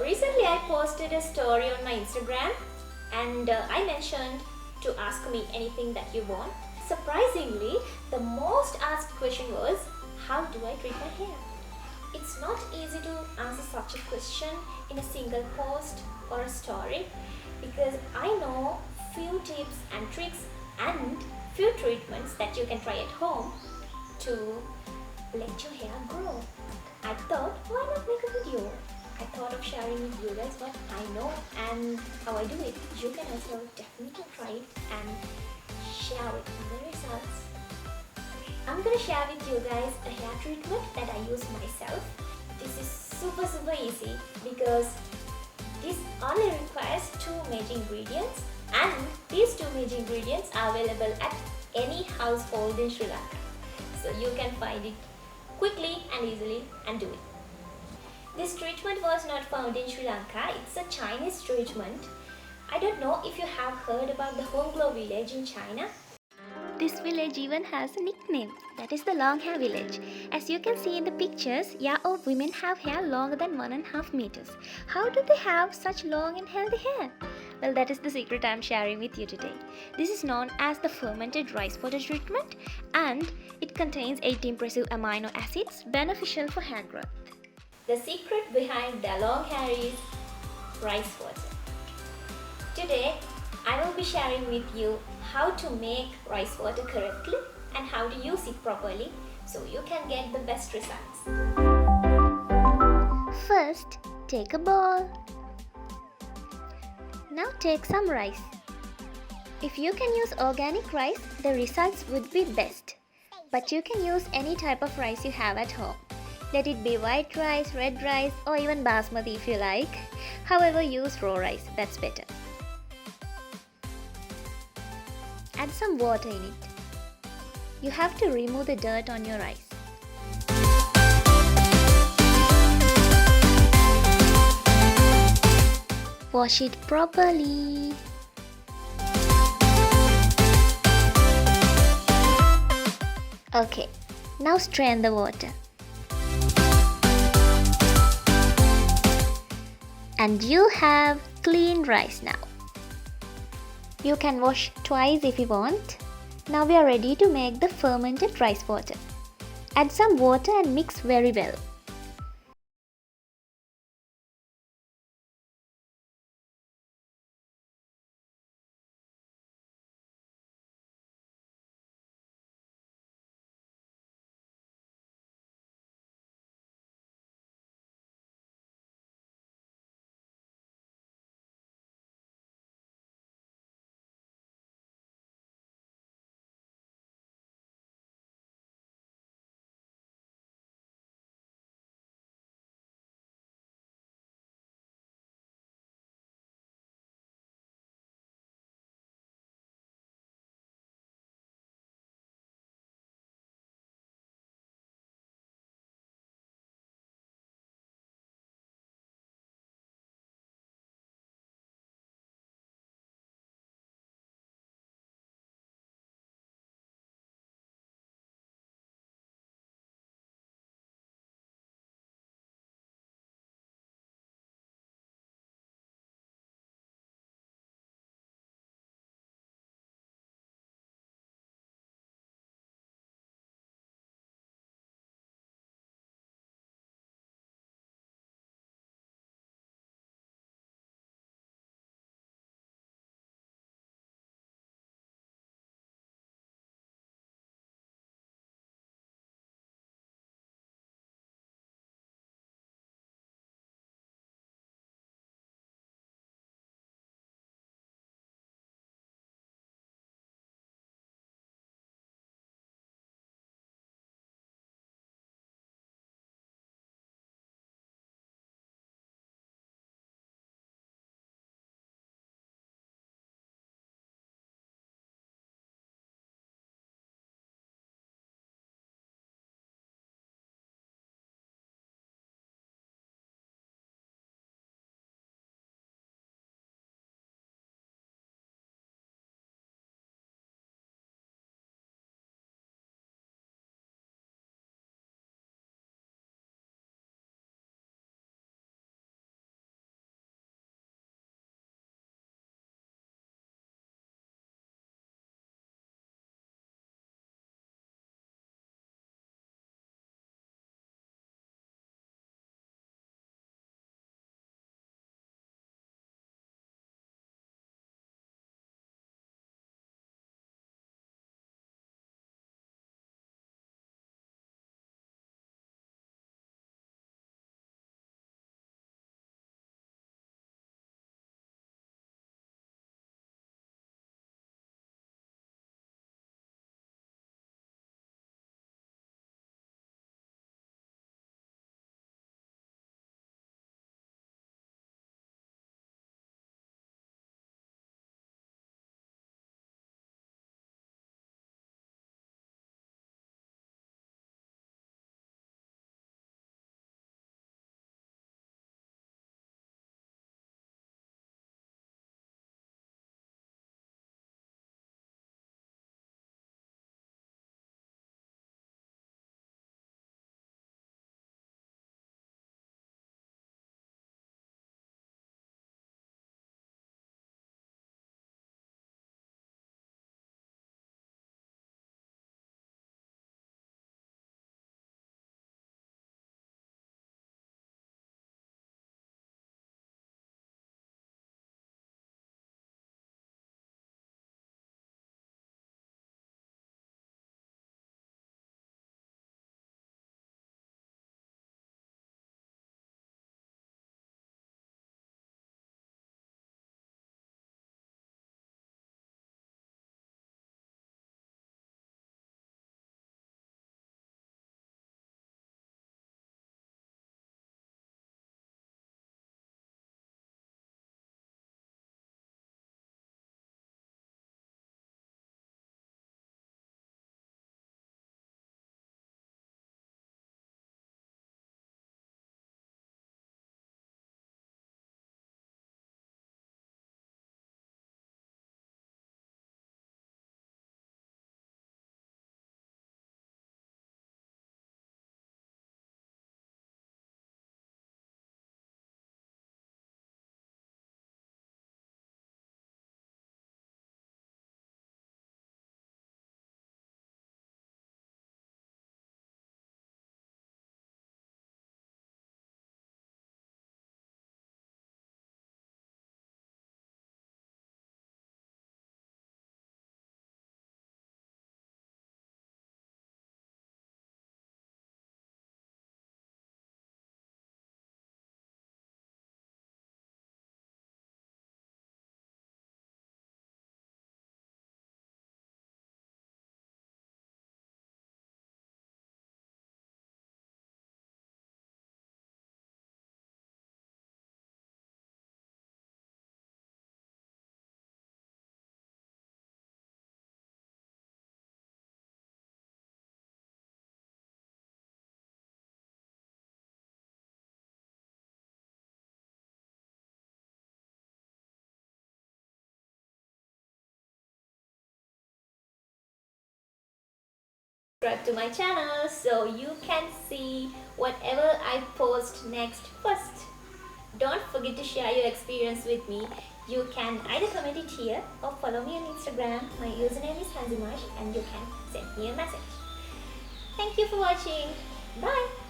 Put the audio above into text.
Recently I posted a story on my Instagram and I mentioned to ask me anything that you want. Surprisingly, the most asked question was, how do I treat my hair? It's not easy to answer such a question in a single post or a story because I know few tips and tricks and few treatments that you can try at home to let your hair grow. I thought, why not make a video? I thought of sharing with you guys what I know and how I do it. You can also definitely try it and share with me the results. I'm gonna share with you guys a hair treatment that I use myself. This is super easy because this only requires 2 major ingredients, and these 2 major ingredients are available at any household in Sri Lanka. So you can find it quickly and easily and do it. This treatment was not found in Sri Lanka, it's a Chinese treatment. I don't know if you have heard about the Huangluo Village in China. This village even has a nickname, that is the long hair village. As you can see in the pictures, Yao women have hair longer than 1.5 meters. How do they have such long and healthy hair? Well, that is the secret I am sharing with you today. This is known as the fermented rice water treatment and it contains 8 impressive amino acids beneficial for hair growth. The secret behind the long hair is rice water. Today, I will be sharing with you how to make rice water correctly and how to use it properly so you can get the best results. First, take a bowl. Now take some rice. If you can use organic rice, the results would be best. But you can use any type of rice you have at home. Let it be white rice, red rice, or even basmati if you like. However, use raw rice, that's better. Add some water in it. You have to remove the dirt on your rice. Wash it properly. Okay, now strain the water. And you have clean rice now. You can wash twice if you want. Now we are ready to make the fermented rice water. Add some water and mix very well. subscribe to my channel so you can see whatever I post next first. Don't forget to share your experience with me. You can either comment it here or follow me on Instagram. My username is Emasha and you can send me a message. Thank you for watching. Bye.